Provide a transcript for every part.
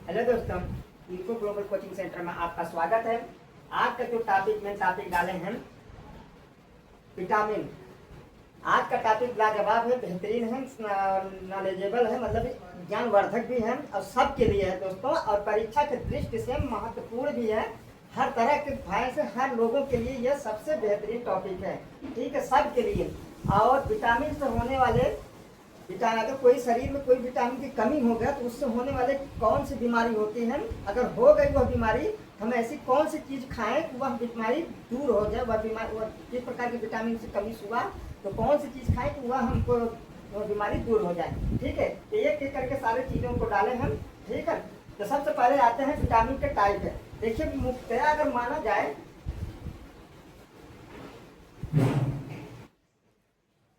Hello दोस्तों, eco global coaching centre में आपका स्वागत है। आज का जो टॉपिक डाले हैं विटामिन। आज का टॉपिक लाजवाब है, बेहतरीन है, नॉलेजेबल है, मतलब ज्ञानवर्धक भी है और सबके लिए है दोस्तों, और परीक्षा की दृष्टि से महत्वपूर्ण भी है। हर तरह के भाई से हर लोगों के लिए यह सबसे बेहतरीन टॉपिक है। ठीक है, सबके लिए। और विटामिन से होने वाले विटामिन, अगर कोई शरीर में कोई विटामिन की कमी हो गया तो उससे होने वाले कौन सी बीमारी होती है, अगर हो गई वह बीमारी, हम ऐसी कौन सी चीज़ खाएं कि वह बीमारी दूर हो जाए। वह बीमारी, वह जिस प्रकार की विटामिन से कमी हुआ तो कौन सी चीज़ खाएं कि वह हमको वह बीमारी दूर हो जाए। ठीक है, तो एक एक करके सारे चीज़ों को डालें हम। ठीक है, तो सबसे पहले आते हैं विटामिन के टाइप है। देखिए, मुख्यतः अगर माना जाए,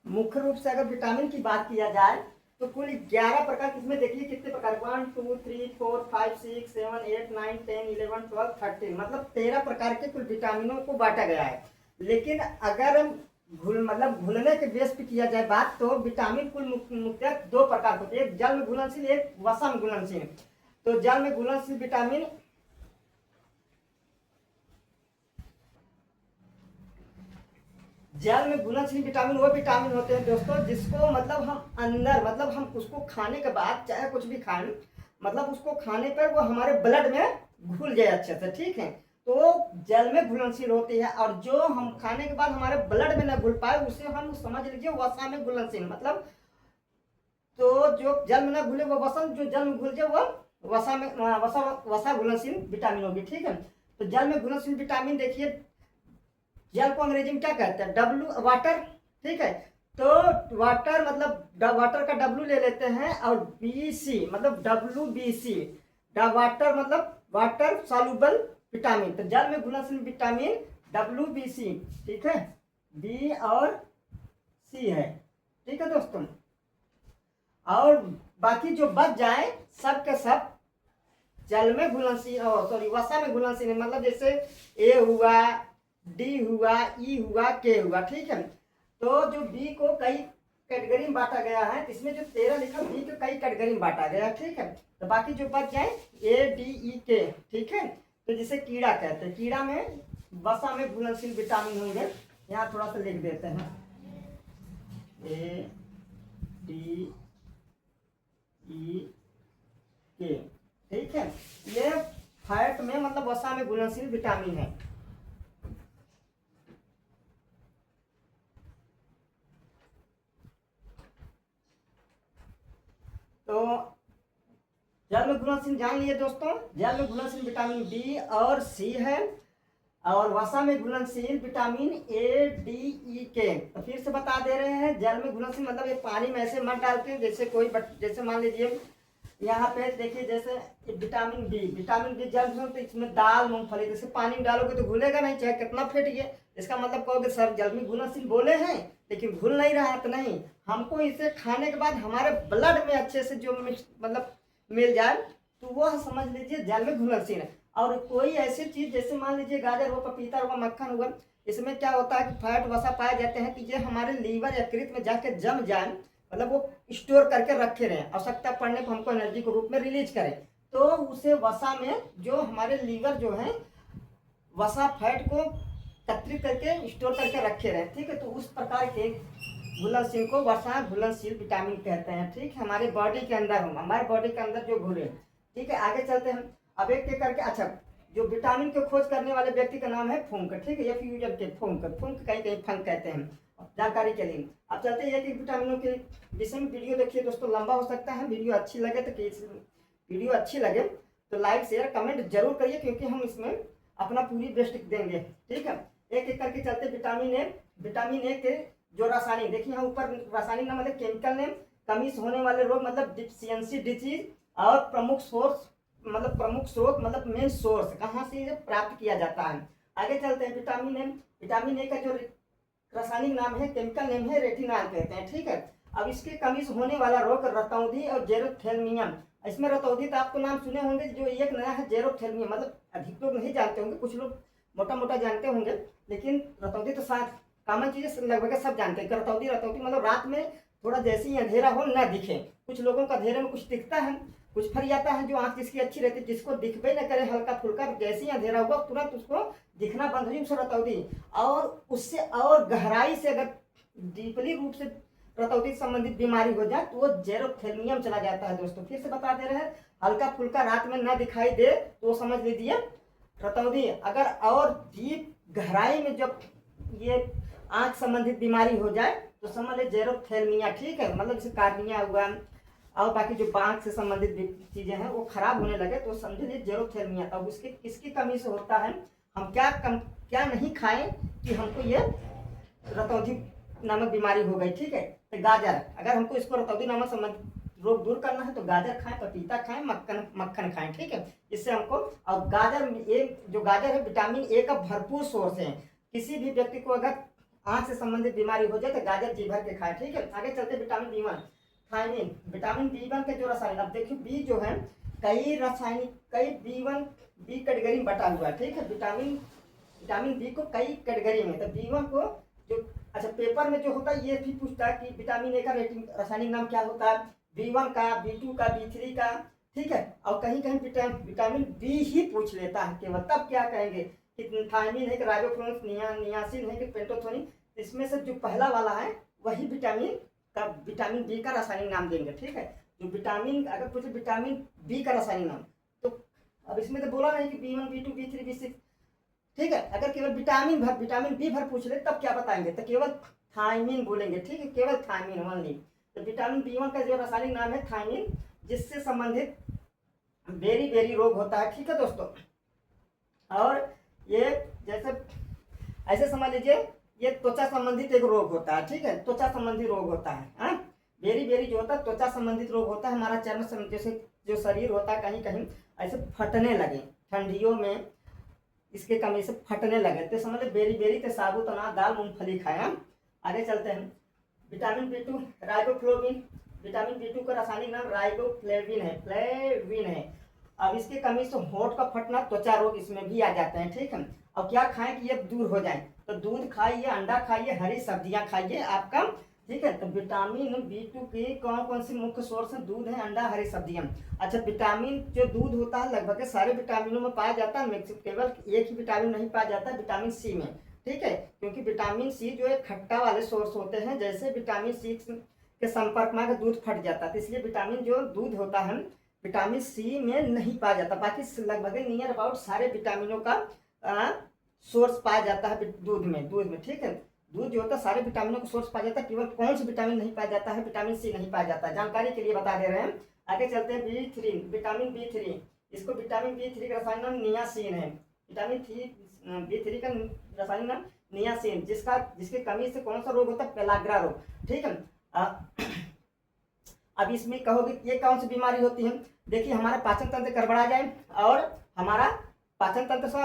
मुख्य रूप से अगर विटामिन की बात किया जाए तो कुल 11 प्रकार, किसमें देखिए कितने प्रकार, 1 2 3 4 5 6 7 8 9 10 11 12 13, मतलब 13 प्रकार के कुल विटामिनों को बांटा गया है। लेकिन अगर घुलने के बेस पे किया जाए बात, तो विटामिन कुल मुख्यतः 2 प्रकार होते हैं, एक जल में घुलनशील, एक वसा में घुलनशील। तो जल में घुलनशील विटामिन, जल में घुलनशील विटामिन वो विटामिन होते हैं दोस्तों जिसको मतलब हम अंदर, मतलब हम उसको खाने के बाद चाहे कुछ भी खाएं, मतलब उसको खाने पर वो हमारे ब्लड में घुल जाए अच्छे से। ठीक है, तो जल में घुलनशील होती है, और जो हम खाने के बाद हमारे ब्लड में न घुल पाए उसे हम समझ लीजिए वसा में घुलनशील, मतलब तो जो जल में न घुले वो वसन, जो जल में घुल जाए वो वसा में वसा घुलनशील विटामिन होगी। ठीक है, तो जल में घुलनशील विटामिन देखिए, जल को अंग्रेजी में क्या कहते हैं, डब्लू, वाटर। ठीक है, तो वाटर मतलब वाटर का डब्लू ले लेते हैं, और बी सी मतलब WBC, वाटर मतलब वाटर सॉल्युबल विटामिन। तो जल में घुलनशील विटामिन WBC। ठीक है, बी और सी है। ठीक है दोस्तों, और बाकी जो बच जाए सब के सब जल में घुलनशील, सॉरी वसा में घुलनशील, मतलब जैसे ए हुआ, डी हुआ, ई हुआ, के हुआ। ठीक है, तो जो बी को कई कैटेगरी में बांटा गया है, इसमें जो 13 लिखा बी को कई कैटेगरी में बांटा गया है। ठीक है, तो बाकी जो बच जाए ए, डी, ई, के। ठीक है, तो जिसे कीड़ा कहते हैं, कीड़ा में वसा में घुलनशील विटामिन होंगे। यहाँ थोड़ा सा लिख देते हैं, ए, डी, ई, के। ठीक है, ये फैट में मतलब वसा में घुलनशील विटामिन है। तो जल में घुलनशील जान लिए दोस्तों, जल में घुलनशील विटामिन बी और सी है, और वसा में घुलनशील विटामिन ए, डी, ई, के। तो फिर से बता दे रहे हैं, जल में घुलनशील मतलब ये पानी में ऐसे मत डालते हैं जैसे कोई जैसे मान लीजिए यहाँ पे देखिए, जैसे विटामिन बी जल में, तो इसमें दाल मूंगफली, जैसे पानी में डालोगे तो घुलेगा नहीं, चाहे कितना फेंटिए। इसका मतलब कहोगे सर जल में घुलनशील बोले हैं लेकिन घुल नहीं रहा है, तो नहीं, हमको इसे खाने के बाद हमारे ब्लड में अच्छे से जो मतलब मिल जाए तो वह समझ लीजिए जल में घुलनशील है। और कोई ऐसी चीज जैसे मान लीजिए गाजर हुआ, पपीता हुआ, मक्खन हुआ, इसमें क्या होता है कि फैट वसा पाए जाते हैं कि ये हमारे लीवर यकृत में जाके जम जाए, मतलब वो स्टोर करके रखे रहे, आवश्यकता पड़ने पर हमको एनर्जी के रूप में रिलीज करें। तो उसे वसा में जो हमारे लीवर जो है वसा फैट को एकत्रित करके स्टोर करके रखे रहे। ठीक है, तो उस प्रकार के घुलनशील को वसा घुलनशील विटामिन कहते हैं। ठीक है, हमारे बॉडी के अंदर हो, हमारे बॉडी के अंदर जो घुले। ठीक है, आगे चलते हैं अब एक एक करके। अच्छा, जो विटामिन की खोज करने वाले व्यक्ति का नाम है फुंक। ठीक है, फ्यूजन के फुंक, कहीं कहीं फंक कहते हैं, जानकारी के लिए। अब चलते हैं एक विटामिनों के विषय में। वीडियो देखिए दोस्तों, लंबा हो सकता है, वीडियो अच्छी लगे तो वीडियो अच्छी लगे तो लाइक शेयर कमेंट जरूर करिए, क्योंकि हम इसमें अपना पूरी बेस्ट देंगे। ठीक है, एक एक करके चलते। विटामिन ए के जो रासायनिक देखिए, यहाँ ऊपर रासायनिक नाम मतलब केमिकल नेम, कमी से होने वाले रोग मतलब डिफिशियंसी डिजीज, और प्रमुख स्रोत मतलब मेन सोर्स कहाँ से प्राप्त किया जाता है। आगे चलते हैं, विटामिन ए का जो रासायनिक नाम है, केमिकल नेम है, रेटिनॉल कहते हैं। ठीक है, अब इसके कमी से होने वाला रोग रतौंधी और जेरोथेल्मियम। इसमें रतौंधी तो आपको नाम सुने होंगे, जो एक नया है जेरोथेल्मियम, मतलब अधिक लोग नहीं जानते होंगे, कुछ लोग मोटा मोटा जानते होंगे, लेकिन रतौंधी तो साथ कॉमन चीजें लगभग सब जानते हैं। रतौंधी मतलब रात में थोड़ा जैसे ही अंधेरा हो ना दिखे, कुछ लोगों का अंधेरे में कुछ दिखता है, कुछ फर जाता है जो आंख जिसकी अच्छी रहती है, जिसको दिखबे न करे हल्का फुल्का, जैसे ही अंधेरा हुआ तुरंत उसको दिखना बंद हो जाए, उसे रतौंधी। और उससे और गहराई से अगर डीपली रूप से रतौंधी संबंधित बीमारी हो जाए तो वो जेरोथेल्मियम चला जाता है दोस्तों। फिर से बता दे रहे हैं, हल्का फुल्का रात में ना दिखाई दे तो वो समझ लीजिए रतौंधी। अगर और डीप गहराई में जब ये आंख संबंधित बीमारी हो जाए तो समझ ले जेरोथेल्मिया, ठीक है, मतलब जैसे कार्निया हुआ और बाकी जो आंख से संबंधित चीजें हैं वो खराब होने लगे तो समझ लीजिए जेरोथेल्मिया। अब उसके किसकी कमी से होता है, हम क्या नहीं खाएं कि हमको ये रतौंधी नामक बीमारी हो गई, ठीक है। तो गाजर, अगर हमको इसको रतौंधी नामक संबंधित रोग दूर करना है तो गाजर खाएं, पपीता खाएं, मक्खन खाएं, ठीक है। इससे हमको, और गाजर ए जो गाजर है विटामिन ए का भरपूर सोर्स है। किसी भी व्यक्ति को अगर आंख से संबंधित बीमारी हो जाए तो गाजर जी भर के खाए, ठीक है। आगे चलते vitamin B1 thiamine. Vitamin B1 के जो रसायन, अब देखिए बी जो है कई रासायनिक कई B1 बी कैटेगरी में बटा हुआ है, ठीक है। विटामिन बी को कई कैटेगरी में, तो B1 को जो, अच्छा पेपर में जो होता है ये भी पूछता है कि विटामिन ए का रेटिंग रासायनिक नाम क्या होता है, B1 का, B2 का, B3 का, ठीक है। और कहीं कहीं विटामिन बी ही पूछ लेता है केवल, तब क्या कहेंगे कि थायमिन है कि राइबोफ्लाविन, नियासिन है कि पेंटोथेनिन। इसमें से जो पहला वाला है वही विटामिन बी का रासायनिक नाम देंगे, ठीक है। जो विटामिन, अगर पूछे विटामिन बी का रासायनिक नाम, तो अब इसमें तो बोला नहीं कि B1 B2 B3 B6, ठीक है। अगर केवल विटामिन बी भर पूछ ले तब क्या बताएंगे, तो केवल थायमिन बोलेंगे, ठीक है, केवल थायमिन ओनली। तो विटामिन B1 का जो रासायनिक नाम है थायमिन, जिससे संबंधित बेरी रोग होता है, ठीक है दोस्तों। और ये जैसे ऐसे समझ लीजिए ये त्वचा संबंधित एक रोग होता है, ठीक है, त्वचा संबंधी रोग होता है। बेरी जो होता है त्वचा संबंधित रोग होता है। हमारा चर्म जैसे जो शरीर होता है कहीं कहीं ऐसे फटने लगे, ठंडियों में इसके कमी से फटने लगे तो समझ लो बेरी तो साबुत अनाज, दाल, मूंगफली खाया। आगे चलते हैं, vitamin B2 riboflavin. Vitamin B2 का रासायनिक नाम राइबोफ्लेविन है। अब इसकी कमी से होंठ का फटना, त्वचा रोग इसमें भी आ जाते हैं, ठीक है। अब क्या खाएं कि ये दूर हो जाए, तो दूध खाइए, अंडा खाइए, हरी सब्जियां खाइए आपका, ठीक है। तो विटामिन B2 की कौन कौन सी मुख्य सोर्स है, दूध है, अंडा, हरी सब्जियां। अच्छा विटामिन जो दूध होता है लगभग सारे विटामिनों में पाया जाता है, केवल एक ही विटामिन नहीं पाया जाता है विटामिन सी में, ठीक है। क्योंकि विटामिन सी जो है खट्टा वाले सोर्स होते हैं, जैसे विटामिन सी के संपर्क में दूध फट जाता है, तो इसलिए विटामिन जो दूध होता है विटामिन सी में नहीं पाया जाता। बाकी लगभग नियर अबाउट सारे विटामिनों का सोर्स पाया जाता है दूध में, ठीक है। दूध जो होता है सारे विटामिनों का सोर्स पाया जाता है, केवल कौन सी विटामिन नहीं पाया जाता है, विटामिन सी नहीं पाया जाता है, जानकारी के लिए बता दे रहे हैं। आगे चलते हैं B3, विटामिन B3। इसको विटामिन B3 का रासायनिक नाम नियासिन है। विटामिन B3 का रासायनिक नाम नियासिन, जिसकी कमी से कौन सा रोग होता है, पेलाग्रा रोग, ठीक है। अब इसमें कहोगे ये कौन सी बीमारी होती है, देखिए हमारा पाचन तंत्र गड़बड़ा जाए और हमारा पाचन तंत्र से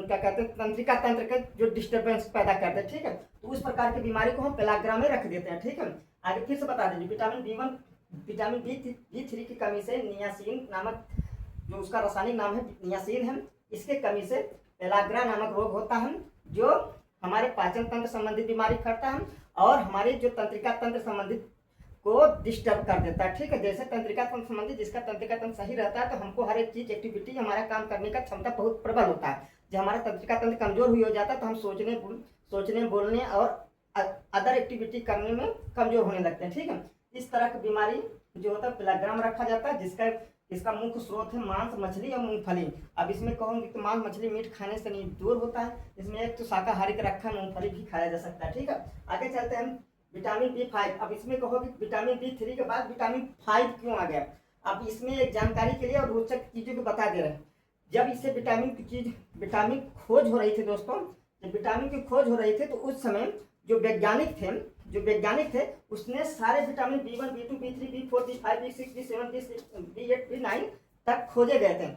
क्या कहते हैं तंत्रिका तंत्र का जो डिस्टर्बेंस पैदा करते हैं, ठीक है। तो उस प्रकार की बीमारी को हम पेलाग्रा में रख देते हैं, ठीक है। आगे फिर से बता दीजिए, विटामिन B3 की कमी से नियासिन नामक जो उसका रासायनिक नाम है नियासिन है, इसके कमी से पेलाग्रा नामक रोग होता है, जो हमारे पाचन तंत्र संबंधित बीमारी करता है और हमारे जो तंत्रिका तंत्र संबंधित को डिस्टर्ब कर देता है, ठीक है। जैसे तंत्रिका तंत्र संबंधी, जिसका तंत्रिका तंत्र सही रहता है तो हमको हर एक चीज एक्टिविटी हमारा काम करने का क्षमता बहुत प्रबल होता है। जब हमारा तंत्रिका तंत्र कमजोर हुई हो जाता है तो हम सोचने बोलने और अदर एक्टिविटी करने में कमजोर होने लगते हैं, ठीक है। इस तरह की बीमारी जो होता है पेलाग्रा में रखा जाता है, इसका मुख्य स्रोत है मांस, मछली और मूंगफली। अब इसमें कहूँगी कि मांस, मछली, मीट खाने से नहीं दूर होता है, इसमें एक तो शाकाहारी का रखा मूंगफली भी खाया जा सकता है, ठीक है। आगे चलते हैं विटामिन B5। अब इसमें कहोगे विटामिन B3 के बाद विटामिन 5 क्यों आ गया, अब इसमें एक जानकारी के लिए और रोचक चीजों को बता दे रहे हैं। जब इससे विटामिन खोज हो रही थी दोस्तों, जब विटामिन की खोज हो रही थी तो उस समय जो वैज्ञानिक थे उसने सारे vitamin B1 B2 B3 B4 B5 B6 B7 B8 B9 तक खोजे गए थे।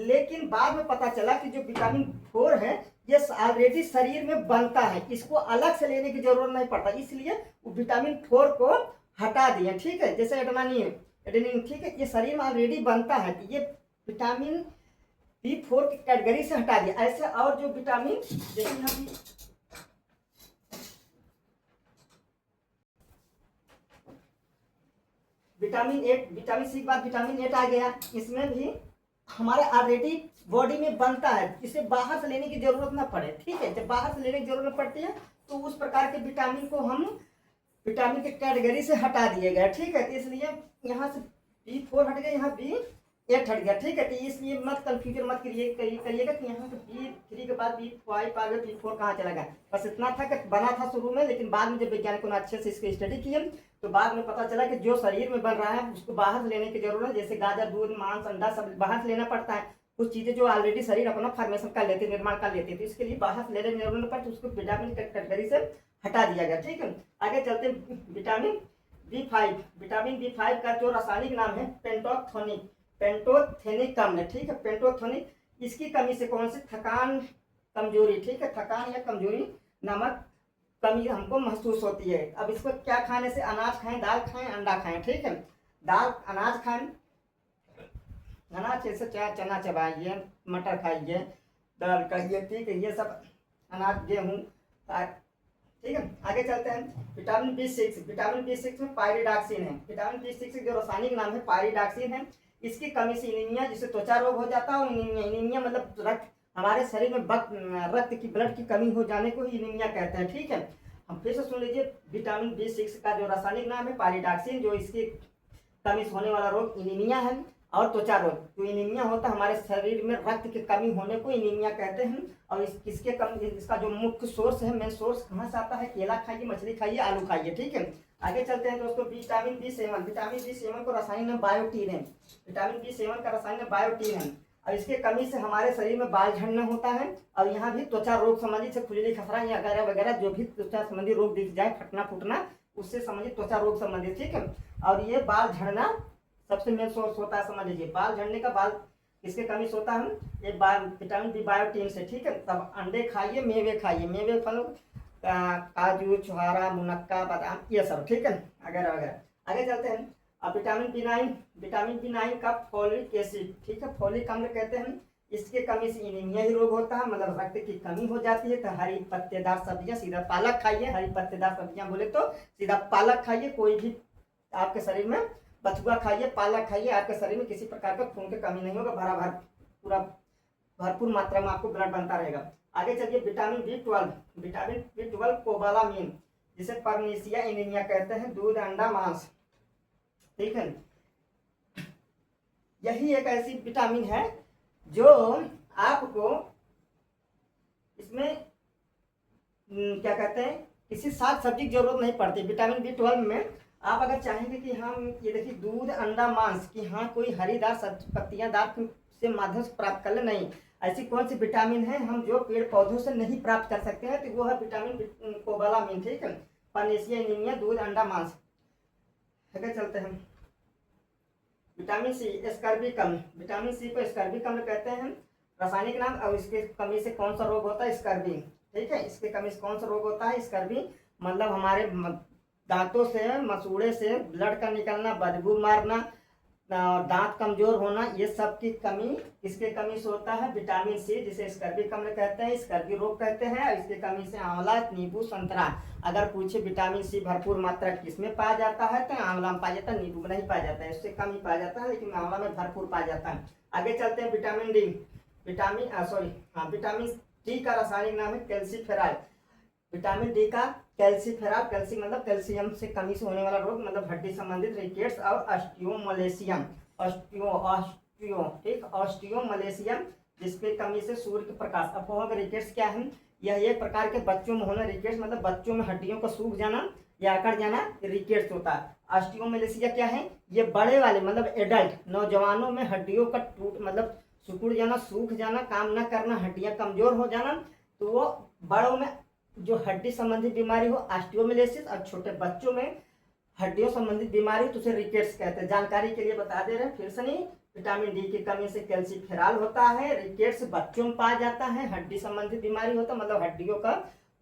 लेकिन बाद में पता चला कि जो विटामिन 4 है ये ऑलरेडी शरीर में बनता है, इसको अलग से लेने की जरूरत नहीं पड़ता, इसलिए वो विटामिन 4 को हटा दिए, ठीक है। जैसे एडेनिन, ठीक है, ये शरीर में ऑलरेडी बनता है, तो ये विटामिन B4 की कैटेगरी से हटा दिया। ऐसे और जो विटामिन, जैसे हम विटामिन ए, विटामिन सी के बाद विटामिन एट आ गया। इसमें भी हमारे ऑलरेडी बॉडी में बनता है, इसे बाहर से लेने की जरूरत ना पड़े, ठीक है। जब बाहर से लेने की जरूरत पड़ती है तो उस प्रकार के विटामिन को हम विटामिन के कैटेगरी से हटा दिए गए, ठीक है। तो इसलिए यहाँ से B4 हट गया, यहाँ B8 हट गया, ठीक है। तो इसलिए मत कंफ्यूजन मत करिएगा कि यहाँ से B3 के बाद B5 आ गया, B4 कहाँ चला गया। बस इतना था कि बना था शुरू में, लेकिन बाद में जब वैज्ञानिकों ने अच्छे से इसकी स्टडी की तो बाद में पता चला कि जो शरीर में बन रहा है उसको बाहर से लेने की जरूरत है। जैसे गाजर, दूध, मांस, अंडा सब बाहर से लेना पड़ता है। कुछ चीजें जो ऑलरेडी शरीर अपना फॉर्मेशन कर लेते, निर्माण कर लेते, तो इसके लिए बाहर से लेने की जरूरत नहीं पड़ती, उसको विटामिन कैटेगरी से हटा दिया गया, ठीक है। आगे चलते हैं विटामिन B5। विटामिन B5 का जो रासायनिक नाम है पेंटोथेनिक, पेंटोथेनिक अम्ल, ठीक है, पेंटोथेनिक। इसकी कमी से कौन सी थकान, कमजोरी, ठीक है, थकान या कमजोरी नामक कमी हमको महसूस होती है। अब इसको क्या खाने से, अनाज खाएं, दाल खाएं, अंडा खाएं, ठीक है। दाल, अनाज खाएं, अनाज जैसे चना चबाइए, मटर खाइए, दाल खाइए, ठीक है, ये सब अनाज, गेहूँ, ठीक है। आगे चलते हैं विटामिन B6। विटामिन B6 में पायरिडॉक्सिन है। विटामिन B6 जो रासायनिक नाम है पायरिडॉक्सिन है। इसकी कमी से एनीमिया, जिसे त्वचा रोग हो जाता है, एनीमिया मतलब रक्त, हमारे शरीर में रक्त की, ब्लड की कमी हो जाने को एनीमिया कहते हैं, ठीक है। हम फिर से सुन लीजिए, विटामिन B6 का जो रासायनिक नाम है पायरिडॉक्सिन, जो इसकी कमी से होने वाला रोग एनीमिया है। और त्वचा रोग, तो एनीमिया होता है हमारे शरीर में रक्त की कमी होने को एनीमिया कहते हैं। और इसका जो मुख्य सोर्स है, मेन सोर्स कहाँ से आता है, केला खाइए, मछली खाइए, आलू खाइए, ठीक है। आगे चलते हैं दोस्तों, विटामिन B7। विटामिन B7 को रासायनिक नाम बायोटीन है। विटामिन B7 का रासायनिक नाम बायोटीन है। और इसके कमी से हमारे शरीर में बाल झड़ना होता है। और यहाँ भी त्वचा रोग संबंधित से खुजली, खसरा या वगैरह वगैरह जो भी त्वचा संबंधी रोग दिख जाए, फटना फूटना, उससे संबंधित त्वचा रोग संबंधित, ठीक है। और ये बाल झड़ना सबसे मेन सोर्स होता है, समझ लीजिए। बाल झड़ने का बाल किसके कमी से होता है, ये विटामिन B बायोटीन से, ठीक है। तब अंडे खाइए, मेवे खाइए, मेवे फल, काजू, छुहारा, मुनक्का, बादाम, ये सब, ठीक है, वगैरह वगैरह। आगे चलते हैं। अब विटामिन B9। विटामिन B9 का फॉलिक एसिड, ठीक है, फॉलिक अम्ल कहते हैं। इसके कमी से एनीमिया ही रोग होता है, मतलब रक्त की कमी हो जाती है। तो हरी पत्तेदार सब्जियां, सीधा पालक खाइए। हरी पत्तेदार सब्जियां बोले तो सीधा पालक खाइए। कोई भी आपके शरीर में, बथुआ खाइए, पालक खाइए, आपके शरीर में किसी प्रकार का खून की कमी नहीं होगा, पूरा भरपूर मात्रा में आपको ब्लड बनता रहेगा। आगे चलिए, vitamin B12। Vitamin B12 cobalamin, जिसे परनीसिया एनीमिया कहते हैं, दूध, अंडा, मांस, ठीक है। यही एक ऐसी विटामिन है जो आपको इसमें क्या कहते हैं, किसी साग सब्जी की जरूरत नहीं पड़ती। विटामिन B12 में आप अगर चाहेंगे कि हम ये देखिए दूध, अंडा, मांस की, हाँ कोई हरीदार पत्तियां दार से माध्यम से प्राप्त कर ले, नहीं। ऐसी कौन सी विटामिन है हम जो पेड़ पौधों से नहीं प्राप्त कर सकते हैं, तो वो है विटामिन कोबालामिन, ठीक है। परनीसिया एनीमिया, दूध, अंडा, मांस। आगे चलते हैं। विटामिन सी, स्कर्बिक अम्ल। विटामिन सी को स्कर्बिक अम्ल कहते हैं, रासायनिक नाम। और इसके कमी से कौन सा रोग होता है, स्कर्बी, ठीक है। इसके कमी से कौन सा रोग होता है, स्कर्बी, मतलब हमारे दांतों से, मसूड़े से ब्लड का निकलना, बदबू मारना, दांत कमजोर होना, ये सब की कमी किसके कमी से होता है, विटामिन सी, जिसे स्कर्बिक अम्ल कहते हैं, स्कर्बी रोग कहते हैं। इसके कमी से आंवला, नींबू, संतरा। अगर पूछे विटामिन सी भरपूर मात्रा किसमें पाया जाता है, तो आंवला में पाया जाता है, नींबू में नहीं पाया जाता है, इससे कम ही पाया जाता है, लेकिन आंवला में भरपूर पाया जाता है। आगे चलते हैं, विटामिन डी। विटामिन डी का रासायनिक नाम है कैल्सीफेरॉल। विटामिन डी का कैल्सीफेरॉल, कैल्सी मतलब कैल्शियम से कमी से होने वाला रोग, मतलब हड्डी संबंधित रिकेट्स और ऑस्टियोमलेशियम, ठीक, ऑस्टियोमलेशियम, जिसके कमी से सूर्य के प्रकाश। अब रिकेट्स क्या है, यह एक प्रकार के बच्चों में होना, रिकेट्स मतलब बच्चों में हड्डियों का सूख जाना या अकड़ जाना, रिकेट्स होता है। ऑस्टियोमलेशिया क्या है, ये बड़े वाले मतलब एडल्ट नौजवानों में हड्डियों का टूट मतलब सिकुड़ जाना, सूख जाना, काम न करना, हड्डियां कमजोर हो जाना, तो वो बड़ों में जो हड्डी संबंधित बीमारी हो ऑस्टियोमलेसिस, और छोटे बच्चों में हड्डियों संबंधित बीमारी हो तो उसे रिकेट्स कहते हैं। जानकारी के लिए बता दे रहे हैं फिर से नहीं। विटामिन डी की कमी से कैल्सीफेरॉल होता है, रिकेट्स बच्चों में पाया जाता है, हड्डी संबंधित बीमारी होता है मतलब हड्डियों का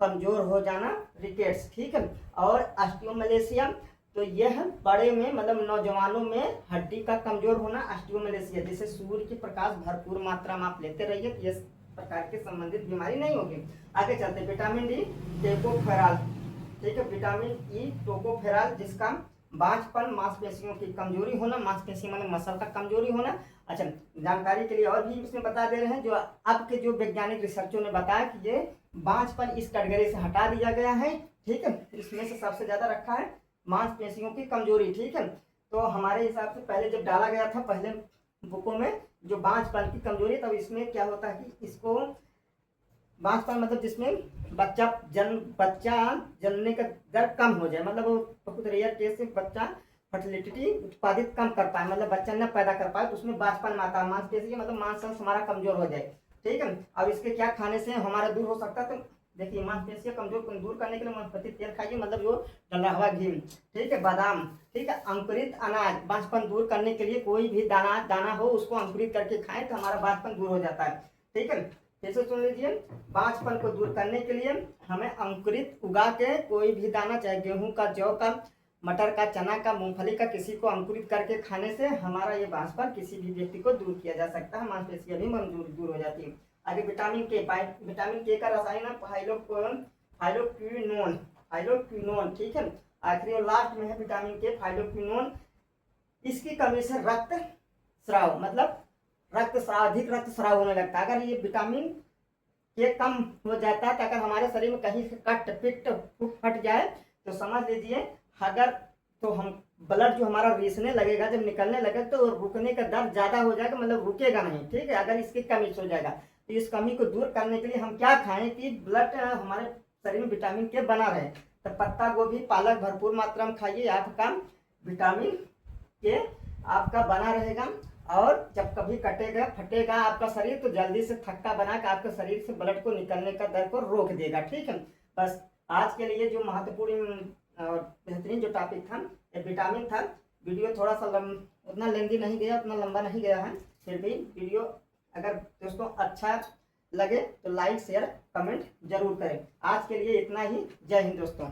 कमजोर हो जाना, रिकेट्स, ठीक है। और ऑस्टियोमलेशिया, तो यह बड़े में मतलब नौजवानों में हड्डी का कमजोर होना, ऑस्टियोमलेशिया, जिसे सूर्य की प्रकाश भरपूर मात्रा में आप लेते रहिए, तो इस प्रकार के संबंधित बीमारी नहीं होगी। आगे चलते, विटामिन डी टोकोफेरॉल, ठीक है। विटामिन ई टोकोफेरॉल, जिसका बांझपन, मांसपेशियों की कमजोरी होना, मांसपेशी मतलब मसल का कमजोरी होना। अच्छा, जानकारी के लिए और भी इसमें बता दे रहे हैं, जो अब के जो वैज्ञानिक रिसर्चों ने बताया कि ये बांझपन इस कैटेगरी से हटा दिया गया है, ठीक है। इसमें से सबसे ज्यादा रखा है मांसपेशियों की कमजोरी, ठीक है। तो हमारे हिसाब से पहले जब डाला गया था पहले बुकों में जो बांझपन की कमजोरी, तब इसमें क्या होता है कि इसको बांझपन मतलब जिसमें बच्चा जनने का दर कम हो जाए, मतलब वो बहुत रेयर केस से बच्चा फर्टिलिटी उत्पादित कम कर पाए, मतलब बच्चा न पैदा कर पाए, तो उसमें बांझपन आता है। मांसपेशी मतलब मांस हमारा कमजोर हो जाए, ठीक है। अब इसके क्या खाने से हमारा दूर हो सकता है, तो देखिए मांसपेशियां कमजोर दूर करने के लिए वनस्पति तेल खाइए, मतलब जो डला हुआ घी, ठीक है, बादाम, ठीक है, अंकुरित अनाज। बांझपन दूर करने के लिए कोई भी दाना हो उसको अंकुरित करके खाएं तो हमारा बांझपन दूर हो जाता है, ठीक है। जैसे सुन लीजिए, बांझपन को दूर करने के लिए हमें अंकुरित उगा के कोई भी दाना, चाहे गेहूं का, जौ का, मटर का, चना का, मूंगफली का, किसी को अंकुरित करके खाने से हमारा ये बांझपन किसी भी व्यक्ति को दूर किया जा सकता है, मांसपेशियां भी दूर हो जाती है। आगे विटामिन के, विटामिन के का रसायन है फाइलोक्विनोन, ठीक है। आखिरी और लास्ट में है विटामिन के, फाइलोक्विनोन। इसकी कमी से रक्त स्राव, मतलब अधिक रक्त स्राव होने लगता है। अगर ये विटामिन के कम हो जाता है तो अगर हमारे शरीर में कहीं से कट पिट फट जाए तो समझ लीजिए, अगर तो हम ब्लड जो हमारा रिसने लगेगा, जब निकलने लगे तो रुकने का दर ज्यादा हो जाएगा, मतलब रुकेगा नहीं, ठीक है, अगर इसकी कमी हो जाएगा। तो इस कमी को दूर करने के लिए हम क्या खाएं कि ब्लड हमारे शरीर में विटामिन के बना रहे, तो पत्ता गोभी, पालक भरपूर मात्रा में खाइए, आपका विटामिन के आपका बना रहेगा। और जब कभी कटेगा फटेगा आपका शरीर तो जल्दी से थक्का बना के आपके शरीर से ब्लड को निकलने का दर को रोक देगा, ठीक है। बस आज के लिए जो महत्वपूर्ण और बेहतरीन जो टॉपिक था विटामिन था। वीडियो थोड़ा सा उतना लेंदी नहीं गया, उतना लंबा नहीं गया है, फिर भी वीडियो अगर दोस्तों अच्छा लगे तो लाइक शेयर कमेंट जरूर करें। आज के लिए इतना ही। जय हिंद दोस्तों।